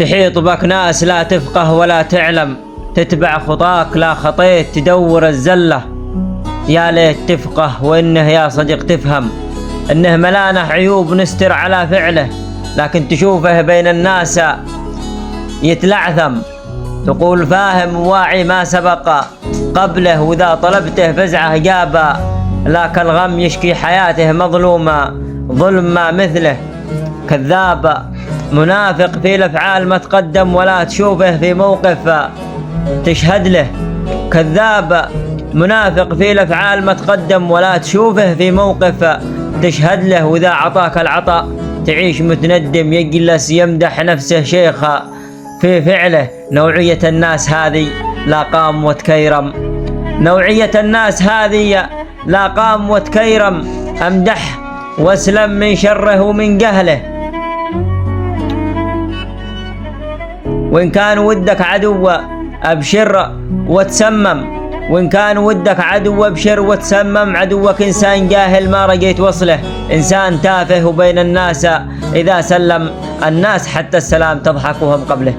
تحيط بك ناس لا تفقه ولا تعلم، تتبع خطاك لا خطيت تدور الزلة. يا ليت تفقه وإنه يا صديق تفهم إنه ملانه عيوب نستر على فعله، لكن تشوفه بين الناس يتلعثم. تقول فاهم واعي ما سبق قبله، وإذا طلبته فزعه جابا، لك الغم يشكي حياته مظلومة ظلم ما مثله. كذاب منافق في الأفعال ما تقدم، ولا تشوفه في موقف تشهد له. كذاب منافق في الأفعال ما تقدم، ولا تشوفه في موقف تشهد له. وإذا عطاك العطاء تعيش متندم، يجلس يمدح نفسه شيخا في فعله. نوعية الناس هذه لا قام وتكيرم، نوعية الناس هذه لا قام وتكيرم. أمدح واسلم من شره ومن جهله. وإن كان ودك عدو أبشر وتسمم، وإن كان ودك عدو أبشر وتسمم. عدوك إنسان جاهل ما رجيت وصله، إنسان تافه وبين الناس إذا سلم الناس حتى السلام تضحك وهم قبله.